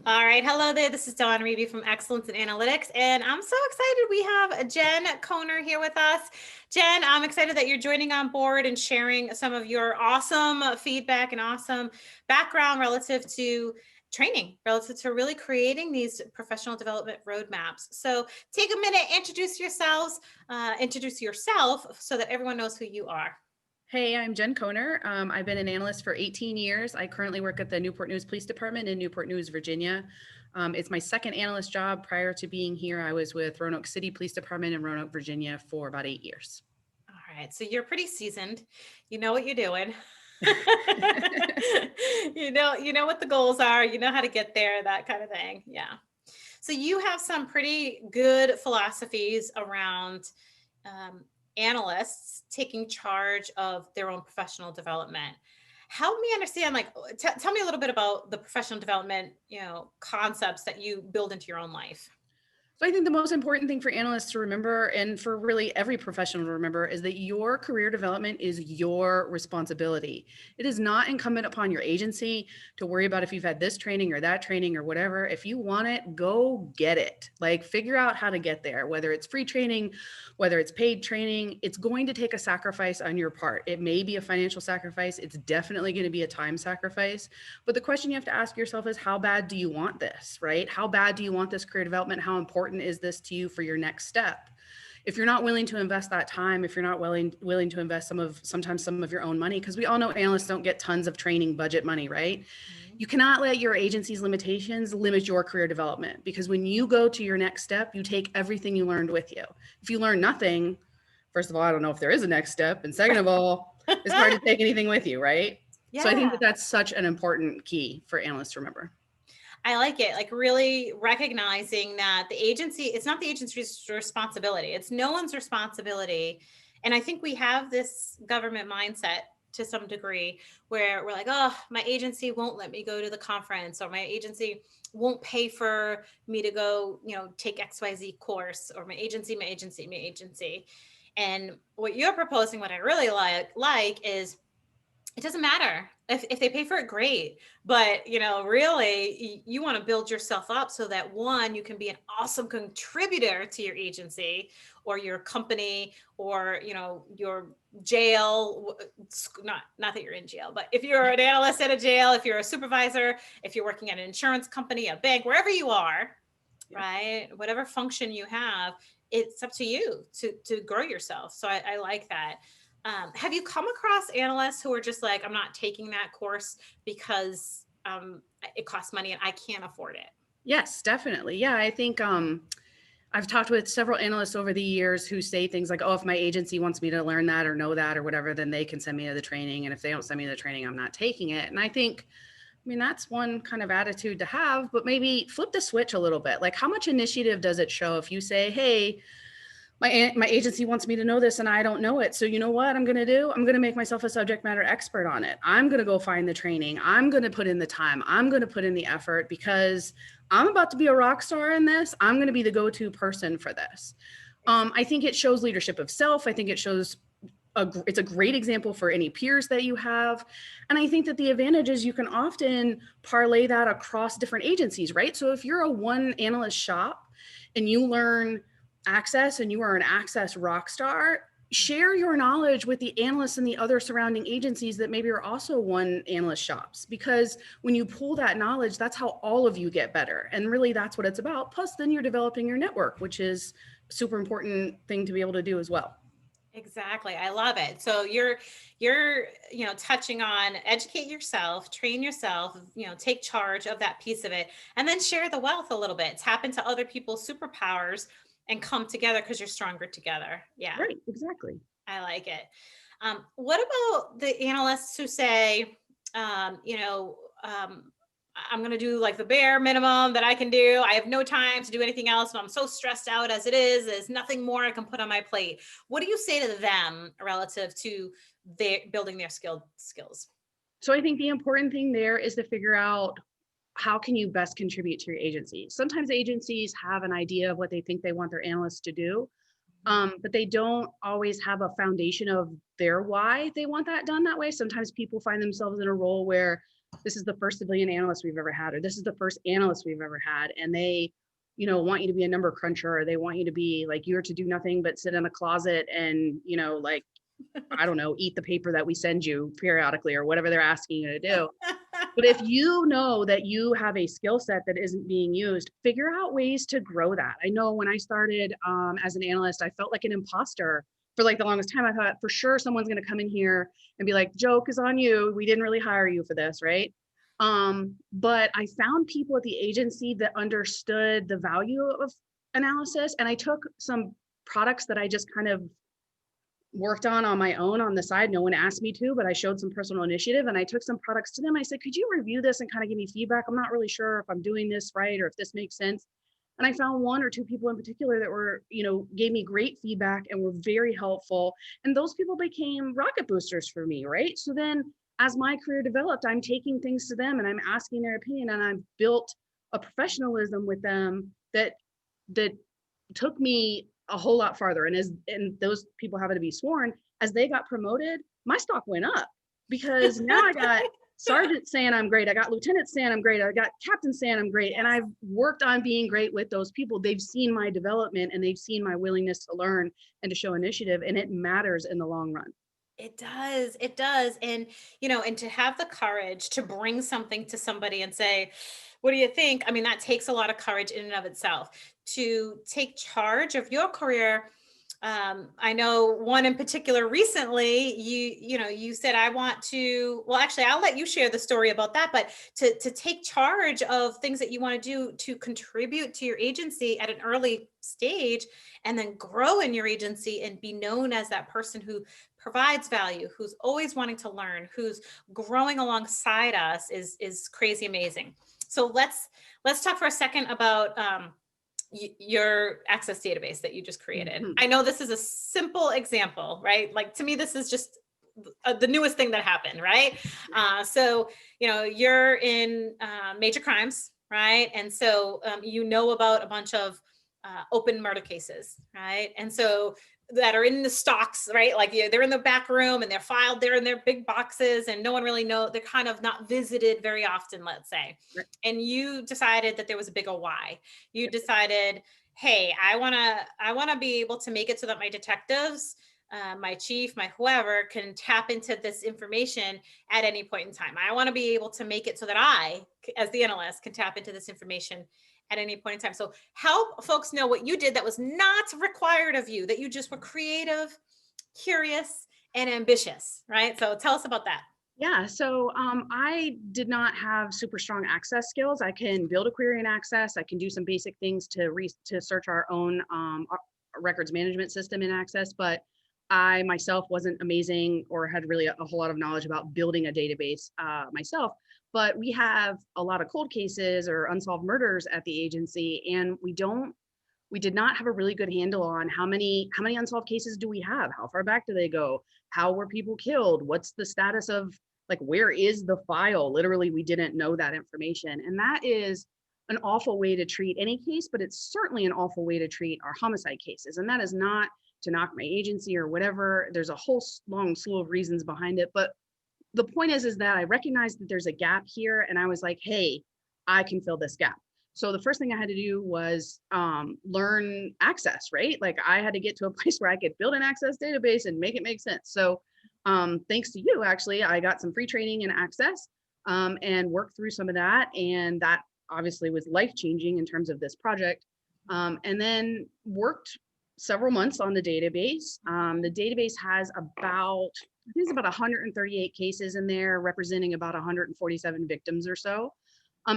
All right. Hello there. This is Dawn Reeby from Excellence in Analytics. And I'm so excited we have Jen Koner here with us. Jen, I'm excited that you're joining on board and sharing some of your awesome feedback and awesome background relative to training, relative to really creating these professional development roadmaps. So take a minute, introduce yourself so that everyone knows who you are. Hey, I'm Jen Koner. I've been an analyst for 18 years. I currently work at the Newport News Police Department in Newport News, Virginia. It's my second analyst job. Prior to being here, I was with Roanoke City Police Department in Roanoke, Virginia for about 8 years. All right. So you're pretty seasoned. You know what you're doing. You know what the goals are, you know how to get there, that kind of thing. Yeah. So you have some pretty good philosophies around um, analysts taking charge of their own professional development. Help me understand, like, tell me a little bit about the professional development, concepts that you build into your own life. So I think the most important thing for analysts to remember, and for really every professional to remember, is that your career development is your responsibility. It is not incumbent upon your agency to worry about if you've had this training or that training or whatever. If you want it, go get it. Like, figure out how to get there, whether it's free training, whether it's paid training. It's going to take a sacrifice on your part. It may be a financial sacrifice. It's definitely going to be a time sacrifice. But the question you have to ask yourself is, how bad do you want this, right? How bad do you want this career development? How important is this to you for your next step? If you're not willing to invest that time, if you're not willing to invest sometimes some of your own money, because we all know analysts don't get tons of training budget money, right? Mhm. You cannot let your agency's limitations limit your career development, because when you go to your next step, you take everything you learned with you. If you learn nothing, first of all, I don't know if there is a next step, and second of all, it's hard to take anything with you, right? So I think Yeah. that that's such an important key for analysts to remember. I like it. Like, really recognizing that it's not the agency's responsibility. It's no one's responsibility. And I think we have this government mindset to some degree where we're like, oh, my agency won't let me go to the conference, or my agency won't pay for me to go, take XYZ course, or my agency. And what you're proposing, what I really like is, it doesn't matter if they pay for it, great. But really, you want to build yourself up so that, one, you can be an awesome contributor to your agency or your company, or your jail. Not that you're in jail, but if you're an analyst at a jail, if you're a supervisor, if you're working at an insurance company, a bank, wherever you are, Yep. right, whatever function you have, it's up to you to grow yourself. So I like that. Have you come across analysts who are just like, I'm not taking that course because it costs money and I can't afford it? Yes, definitely. Yeah, I think I've talked with several analysts over the years who say things like, oh, if my agency wants me to learn that or know that or whatever, then they can send me to the training. And if they don't send me to the training, I'm not taking it. And I think, I mean, that's one kind of attitude to have, but maybe flip the switch a little bit. Like, how much initiative does it show if you say, hey, my agency wants me to know this and I don't know it. So you know what I'm going to do? I'm going to make myself a subject matter expert on it. I'm going to go find the training. I'm going to put in the time. I'm going to put in the effort, because I'm about to be a rock star in this. I'm going to be the go-to person for this. I think it shows leadership of self. I think it shows it's a great example for any peers that you have. And I think that the advantage is you can often parlay that across different agencies, right? So if you're a one analyst shop and you learn access and you are an access rock star, share your knowledge with the analysts and the other surrounding agencies that maybe are also one analyst shops, because when you pull that knowledge, that's how all of you get better. And really that's what it's about. Plus then you're developing your network, which is a super important thing to be able to do as well. Exactly. I love it. So you're touching on educate yourself, train yourself, take charge of that piece of it, and then share the wealth a little bit. Tap into other people's superpowers and come together because you're stronger together. Yeah, Right, exactly. I like it. What about the analysts who say, I'm going to do like the bare minimum that I can do. I have no time to do anything else. I'm so stressed out as it is. There's nothing more I can put on my plate. What do you say to them relative to their building their skills? So I think the important thing there is to figure out, how can you best contribute to your agency? Sometimes agencies have an idea of what they think they want their analysts to do, but they don't always have a foundation of their why they want that done that way. Sometimes people find themselves in a role where this is the first civilian analyst we've ever had, or this is the first analyst we've ever had. And they, want you to be a number cruncher, or they want you to be like, you're to do nothing but sit in a closet and, like, I don't know, eat the paper that we send you periodically or whatever they're asking you to do. But if you know that you have a skill set that isn't being used, figure out ways to grow that. I know when I started as an analyst, I felt like an imposter for like the longest time. I thought for sure someone's going to come in here and be like, joke is on you. We didn't really hire you for this, right? But I found people at the agency that understood the value of analysis. And I took some products that I just kind of worked on my own on the side. No one asked me to, but I showed some personal initiative and I took some products to them. I said, could you review this and kind of give me feedback? I'm not really sure if I'm doing this right or if this makes sense. And I found one or two people in particular that were, gave me great feedback and were very helpful. And those people became rocket boosters for me, right? So then as my career developed, I'm taking things to them and I'm asking their opinion, and I've built a professionalism with them that took me a whole lot farther. And those people having to be sworn, as they got promoted, my stock went up because now I got sergeants saying I'm great. I got lieutenants saying I'm great. I got captains saying I'm great. And I've worked on being great with those people. They've seen my development and they've seen my willingness to learn and to show initiative. And it matters in the long run. It does. It does. And, and to have the courage to bring something to somebody and say, what do you think? I mean, that takes a lot of courage in and of itself to take charge of your career. I know one in particular recently, you said, I want to, well, actually, I'll let you share the story about that, but to take charge of things that you want to do to contribute to your agency at an early stage and then grow in your agency and be known as that person who provides value, who's always wanting to learn, who's growing alongside us is crazy amazing. So let's talk for a second about your access database that you just created. Mm-hmm. I know this is a simple example, right? Like to me, this is just the newest thing that happened, right? So, you're in major crimes, right? And so, about a bunch of open murder cases, right? And so that are in the stocks, right? Like they're in the back room and they're filed there in their big boxes and no one really they're kind of not visited very often, let's say. Right. And you decided that there was a bigger why. You decided, hey, I want to be able to make it so that my detectives, my chief, my whoever can tap into this information at any point in time. I want to be able to make it so that I, as the analyst, can tap into this information at any point in time. So help folks know what you did that was not required of you, that you just were creative, curious, and ambitious, right? So tell us about that. Yeah, so I did not have super strong access skills. I can build a query in Access. I can do some basic things to search our own records management system in Access, but I myself wasn't amazing or had really a whole lot of knowledge about building a database myself. But we have a lot of cold cases or unsolved murders at the agency, and we did not have a really good handle on how many unsolved cases do we have? How far back do they go? How were people killed? What's the status of, like, where is the file? Literally, we didn't know that information. And that is an awful way to treat any case, but it's certainly an awful way to treat our homicide cases. And that is not to knock my agency or whatever. There's a whole long slew of reasons behind it. But the point is that I recognized that there's a gap here and I was like, hey, I can fill this gap. So the first thing I had to do was learn Access, right? Like I had to get to a place where I could build an Access database and make it make sense. So thanks to you, actually, I got some free training in Access and worked through some of that. And that obviously was life-changing in terms of this project. And then worked several months on the database. The database has about, I think it's about 138 cases in there, representing about 147 victims or so.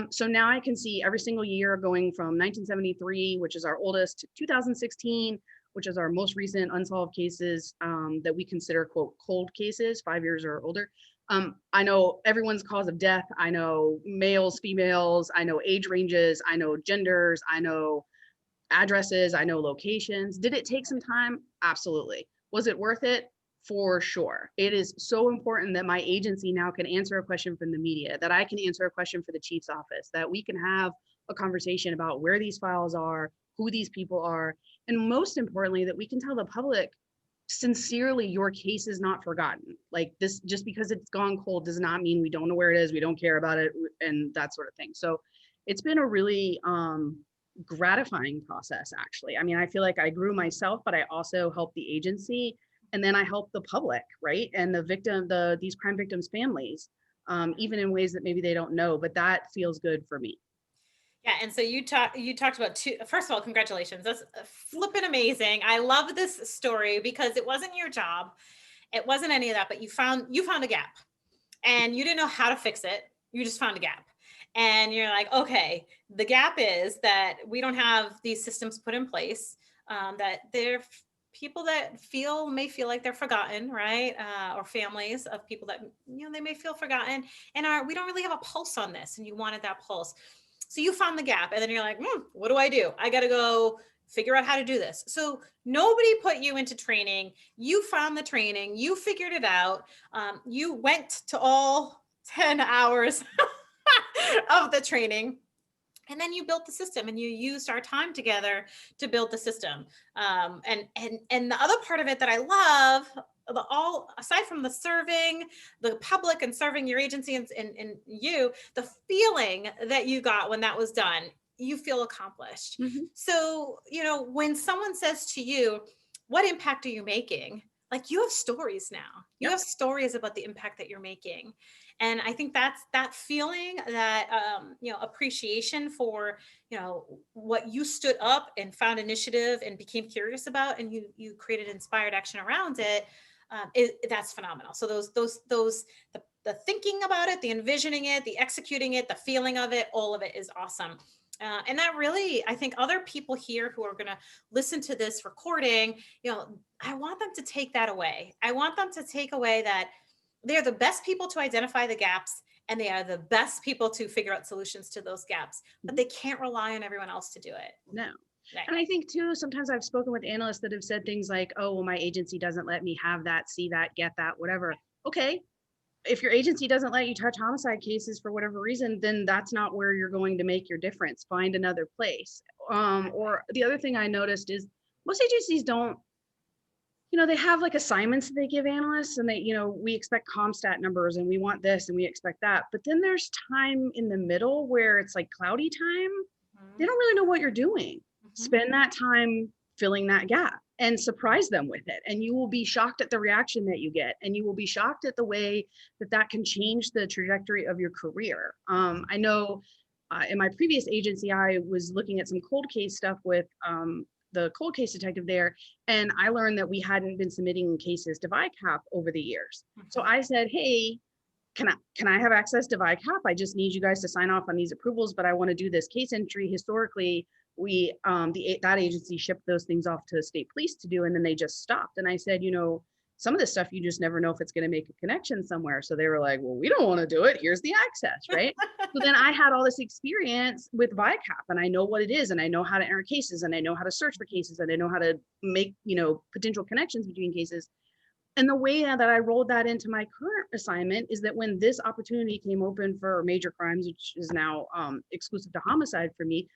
So now I can see every single year going from 1973, which is our oldest, to 2016, which is our most recent unsolved cases that we consider, quote, cold cases, 5 years or older. I know everyone's cause of death. I know males, females, I know age ranges, I know genders, I know addresses, I know locations. Did it take some time? Absolutely. Was it worth it? For sure. It is so important that my agency now can answer a question from the media, that I can answer a question for the chief's office, that we can have a conversation about where these files are, who these people are, and most importantly, that we can tell the public sincerely, your case is not forgotten. Like this, just because it's gone cold does not mean we don't know where it is, we don't care about it, and that sort of thing. So it's been a really gratifying process, actually. I mean, I feel like I grew myself, but I also helped the agency, and then I helped the public, right? And these crime victims' families, even in ways that maybe they don't know, but that feels good for me. Yeah, and so you talked about two. First of all, congratulations. That's flipping amazing. I love this story because it wasn't your job. It wasn't any of that, but you found a gap and you didn't know how to fix it. You just found a gap. And you're like, okay, the gap is that we don't have these systems put in place, that they're people that may feel like they're forgotten, right? Or families of people that, they may feel forgotten and we don't really have a pulse on this. And you wanted that pulse. So you found the gap and then you're like, what do I do? I got to go figure out how to do this. So nobody put you into training. You found the training, you figured it out. You went to all 10 hours of the training. And then you built the system and you used our time together to build the system. And the other part of it that I love, all aside from the serving the public and serving your agency and you, the feeling that you got when that was done, you feel accomplished. Mhm. So, when someone says to you, what impact are you making? Like, you have stories now. You Yep. have stories about the impact that you're making. And I think that's that feeling, that appreciation for what you stood up and found initiative and became curious about, and you created inspired action around it. That's phenomenal. So the thinking about it, the envisioning it, the executing it, the feeling of it, all of it is awesome. And that really, I think other people here who are going to listen to this recording, I want them to take that away. I want them to take away that they're the best people to identify the gaps, and they are the best people to figure out solutions to those gaps, but they can't rely on everyone else to do it. No. Right. And I think too, sometimes I've spoken with analysts that have said things like, oh, well, my agency doesn't let me have that, see that, get that, whatever. Okay. If your agency doesn't let you touch homicide cases for whatever reason, then that's not where you're going to make your difference. Find another place. Or the other thing I noticed is most agencies don't, they have like assignments that they give analysts, and they, we expect ComStat numbers and we want this and we expect that. But then there's time in the middle where it's like cloudy time. They don't really know what you're doing. Spend that time filling that gap and surprise them with it. And you will be shocked at the reaction that you get. And you will be shocked at the way that can change the trajectory of your career. I know in my previous agency, I was looking at some cold case stuff with the cold case detective there. And I learned that we hadn't been submitting cases to VICAP over the years. So I said, hey, can I have access to VICAP? I just need you guys to sign off on these approvals, but I want to do this case entry. Historically, we that agency shipped those things off to state police to do, and then they just stopped. And I said, some of this stuff you just never know if it's going to make a connection somewhere. So they were like, well, we don't want to do it. Here's the access, right? So then I had all this experience with VICAP, and I know what it is, and I know how to enter cases, and I know how to search for cases, and I know how to make potential connections between cases. And the way that I rolled that into my current assignment is that when this opportunity came open for major crimes, which is now exclusive to homicide for me,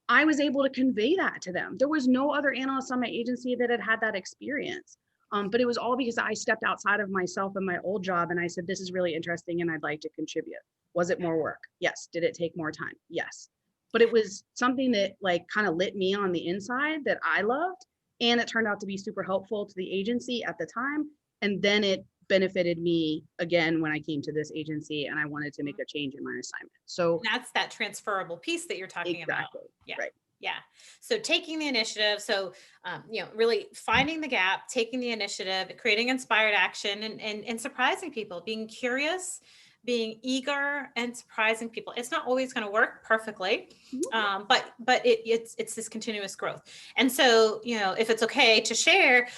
I was able to convey that to them. There was no other analyst on my agency that had that experience. But it was all because I stepped outside of myself and my old job, and I said, this is really interesting and I'd like to contribute. Was it more work? Yes. Did it take more time? Yes. But it was something that kind of lit me on the inside that I loved. And it turned out to be super helpful to the agency at the time. And then it benefited me again when I came to this agency and I wanted to make a change in my assignment. So that's that transferable piece that you're talking about. Yeah. Right. Yeah. So taking the initiative. So, really finding the gap, taking the initiative, creating inspired action, and surprising people, being curious, being eager, and surprising people. It's not always going to work perfectly, but it's this continuous growth. And so, if it's okay to share,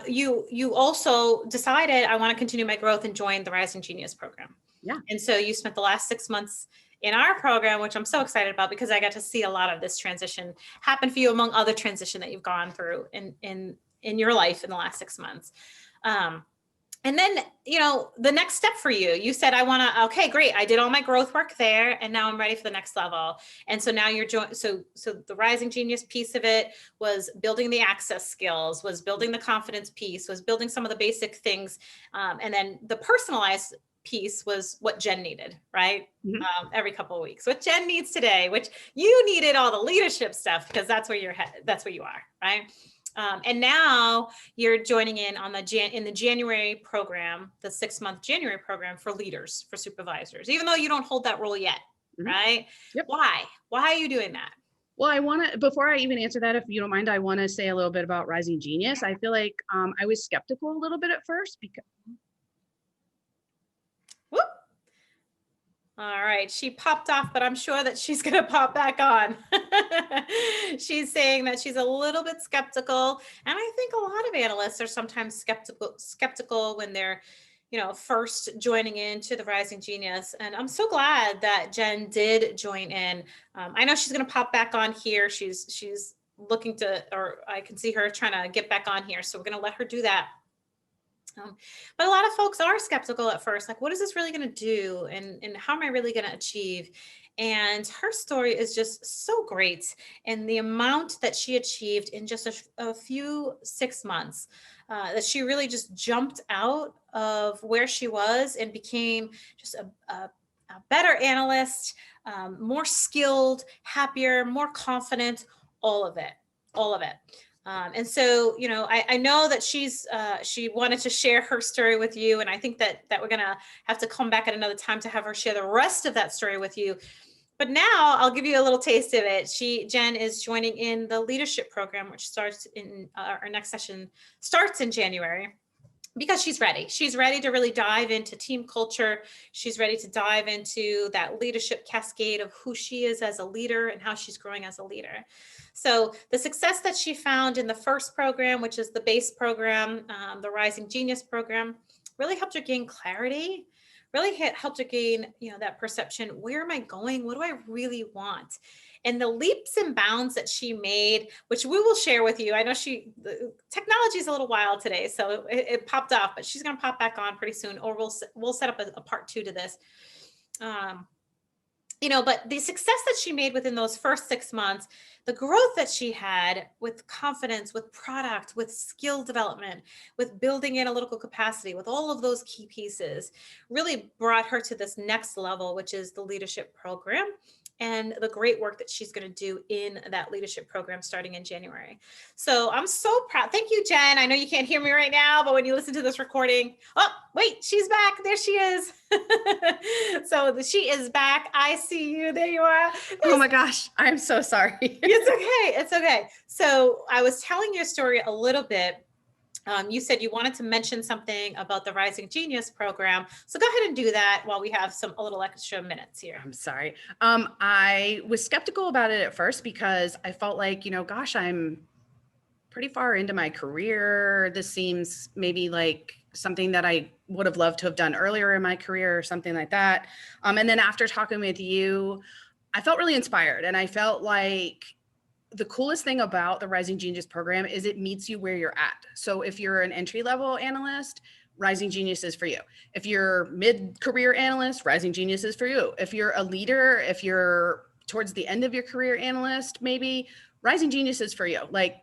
you also decided, I want to continue my growth and join the Rising Genius program. Yeah. And so you spent the last 6 months in our program, which I'm so excited about because I got to see a lot of this transition happen for you, among other transition that you've gone through in your life in the last 6 months. And then, the next step for you, you said, okay, great. I did all my growth work there and now I'm ready for the next level. And so now you're so the Rising Genius piece of it was building the access skills, was building the confidence piece, was building some of the basic things. And then the personalized piece was what Jen needed, right? Every couple of weeks, what Jen needs today, which you needed all the leadership stuff because that's where you are, right? And now you're joining in on the January program, the 6-month January program for leaders, for supervisors, even though you don't hold that role yet, right? Yep. Why are you doing that? Well, before I even answer that, if you don't mind, I want to say a little bit about Rising Genius. I feel like I was skeptical a little bit at first because. Whoop. All right, she popped off, but I'm sure that she's going to pop back on. She's saying that she's a little bit skeptical. And I think a lot of analysts are sometimes skeptical when they're, first joining into the Rising Genius. And I'm so glad that Jen did join in. I know she's going to pop back on here. She's looking to, or I can see her trying to get back on here. So we're going to let her do that. But a lot of folks are skeptical at first, like, what is this really going to do? And how am I really going to achieve? And her story is just so great. And the amount that she achieved in just a few 6 months, that she really just jumped out of where she was and became just a better analyst, more skilled, happier, more confident, all of it. And so, I know that she wanted to share her story with you. And I think that we're going to have to come back at another time to have her share the rest of that story with you. But now I'll give you a little taste of it. Jen is joining in the leadership program, which starts in our next session starts in January. Because she's ready. She's ready to really dive into team culture. She's ready to dive into that leadership cascade of who she is as a leader and how she's growing as a leader. So the success that she found in the first program, which is the base program, the Rising Genius program, really helped her gain clarity, really helped her gain, that perception. Where am I going? What do I really want? And the leaps and bounds that she made, which we will share with you. I know technology is a little wild today, so it popped off, but she's going to pop back on pretty soon, or we'll set up a part 2 to this. But the success that she made within those first 6 months, the growth that she had with confidence, with product, with skill development, with building analytical capacity, with all of those key pieces, really brought her to this next level, which is the leadership program and the great work that she's going to do in that leadership program starting in January. So I'm so proud. Thank you, Jen. I know you can't hear me right now, but when you listen to this recording, oh, wait, she's back. There she is. So she is back. I see you. There you are. Oh my gosh. I'm so sorry. It's okay. So I was telling your story a little bit. You said you wanted to mention something about the Rising Genius program. So go ahead and do that while we have a little extra minutes here. I'm sorry. I was skeptical about it at first because I felt like, gosh, I'm pretty far into my career. This seems maybe like something that I would have loved to have done earlier in my career or something like that. And then after talking with you, I felt really inspired, and I felt like the coolest thing about the Rising Genius program is it meets you where you're at. So if you're an entry-level analyst, Rising Genius is for you. If you're mid-career analyst, Rising Genius is for you. If you're a leader, if you're towards the end of your career analyst, maybe Rising Genius is for you. Like,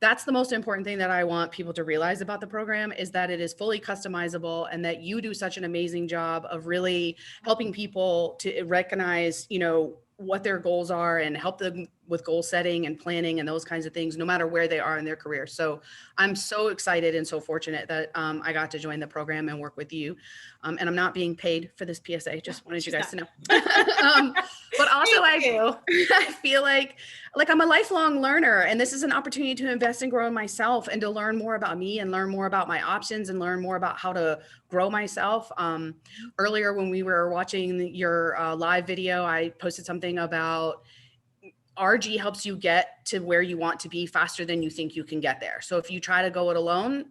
that's the most important thing that I want people to realize about the program, is that it is fully customizable and that you do such an amazing job of really helping people to recognize, what their goals are and help them with goal setting and planning and those kinds of things, no matter where they are in their career. So I'm so excited and so fortunate that I got to join the program and work with you. And I'm not being paid for this PSA. Just wanted you guys to know. But also I feel like I'm a lifelong learner, and this is an opportunity to invest and grow in myself and to learn more about me and learn more about my options and learn more about how to grow myself. Earlier when we were watching your live video, I posted something about RG helps you get to where you want to be faster than you think you can get there. So if you try to go it alone,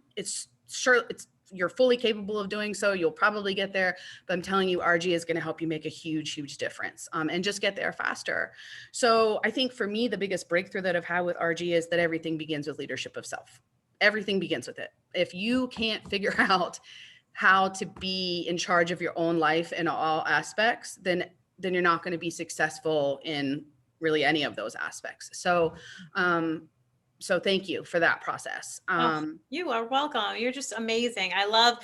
you're fully capable of doing so. You'll probably get there, but I'm telling you, RG is going to help you make a huge, huge difference, and just get there faster. So I think for me, the biggest breakthrough that I've had with RG is that everything begins with leadership of self. Everything begins with it. If you can't figure out how to be in charge of your own life in all aspects, then you're not going to be successful in really any of those aspects. So, so thank you for that process. Oh, you are welcome. You're just amazing. I love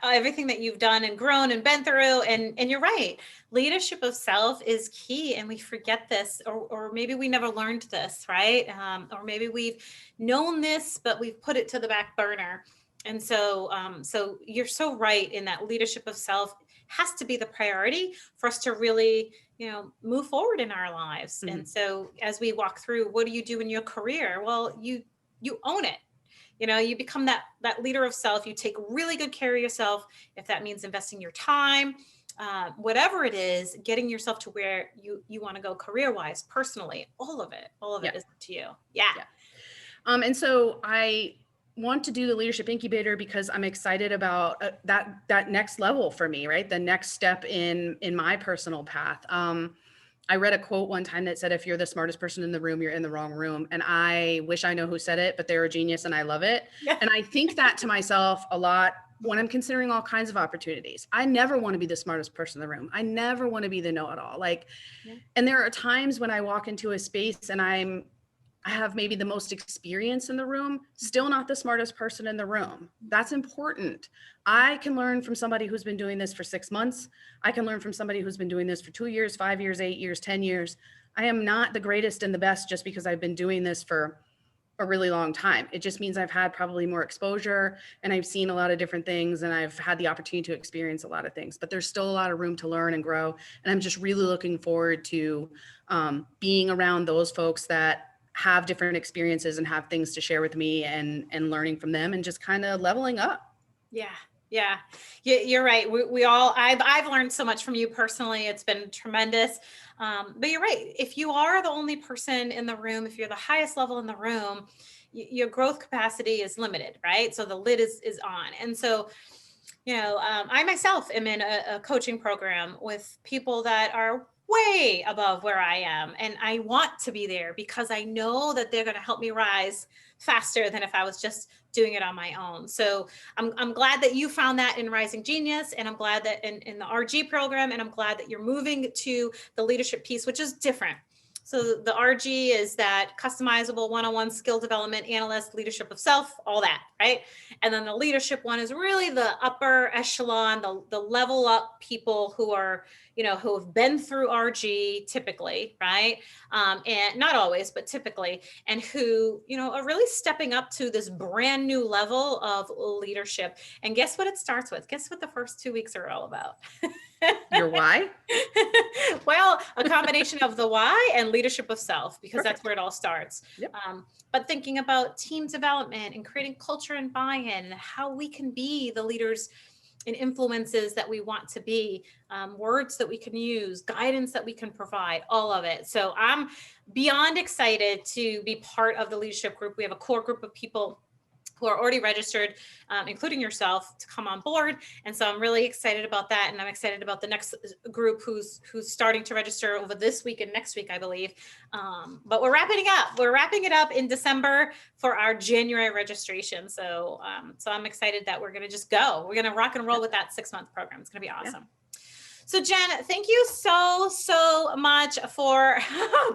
everything that you've done and grown and been through. And you're right. Leadership of self is key. And we forget this, or maybe we never learned this, right? Or maybe we've known this, but we've put it to the back burner. And so, so you're so right in that leadership of self has to be the priority for us to really, move forward in our lives. Mhm. And so as we walk through, what do you do in your career? Well, you own it. You become that leader of self. You take really good care of yourself. If that means investing your time, whatever it is, getting yourself to where you want to go career wise, personally, all of it is up to you. Yeah. And so I want to do the leadership incubator because I'm excited about that next level for me, right? The next step in my personal path. I read a quote one time that said, if you're the smartest person in the room, you're in the wrong room. And I wish I know who said it, but they're a genius and I love it. Yeah. And I think that to myself a lot when I'm considering all kinds of opportunities. I never want to be the smartest person in the room. I never want to be the know-it-all. And there are times when I walk into a space and I have maybe the most experience in the room, still not the smartest person in the room. That's important. I can learn from somebody who's been doing this for 6 months. I can learn from somebody who's been doing this for 2 years, 5 years, 8 years, 10 years. I am not the greatest and the best just because I've been doing this for a really long time. It just means I've had probably more exposure and I've seen a lot of different things and I've had the opportunity to experience a lot of things, but there's still a lot of room to learn and grow. And I'm just really looking forward to being around those folks that have different experiences and have things to share with me and learning from them and just kind of leveling up. Yeah. Yeah. You're right. We all, I've learned so much from you personally. It's been tremendous. But you're right. If you are the only person in the room, if you're the highest level in the room, your growth capacity is limited, right? So the lid is on. And so, I myself am in a coaching program with people that are way above where I am. And I want to be there because I know that they're going to help me rise faster than if I was just doing it on my own. So I'm glad that you found that in Rising Genius. And I'm glad that in the RG program, and I'm glad that you're moving to the leadership piece, which is different. So the RG is that customizable one-on-one skill development, analyst, leadership of self, all that, right? And then the leadership one is really the upper echelon, the level up people who are, who have been through RG typically, right? And not always, but typically, and who, are really stepping up to this brand new level of leadership. And guess what it starts with? Guess what the first 2 weeks are all about? Your why? Well, a combination of the why and leadership of self, because Perfect. that's where it all starts. Yep. But thinking about team development and creating culture and buy-in and how we can be the leaders and influences that we want to be, words that we can use, guidance that we can provide, all of it. So I'm beyond excited to be part of the leadership group. We have a core group of people who are already registered, including yourself, to come on board. And so I'm really excited about that. And I'm excited about the next group who's starting to register over this week and next week, I believe. But we're wrapping it up. We're wrapping it up in December for our January registration. So, so I'm excited that we're going to just go. We're going to rock and roll with that 6-month program. It's going to be awesome. Yeah. So Jen, thank you so much for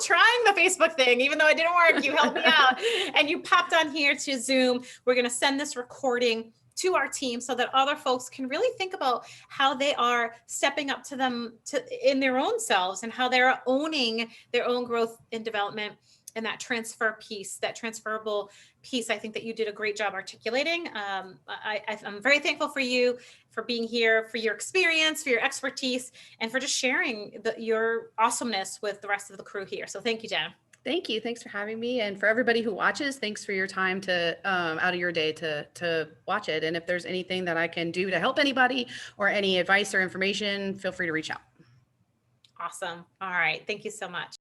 trying the Facebook thing. Even though it didn't work, you helped me out and you popped on here to Zoom. We're going to send this recording to our team so that other folks can really think about how they are stepping up to them in their own selves and how they're owning their own growth and development. And that transfer piece, that transferable piece, I think that you did a great job articulating. I'm very thankful for you for being here, for your experience, for your expertise, and for just sharing your awesomeness with the rest of the crew here. So thank you, Jen. Thank you. Thanks for having me. And for everybody who watches, thanks for your time to out of your day to watch it. And if there's anything that I can do to help anybody or any advice or information, feel free to reach out. Awesome. All right. Thank you so much.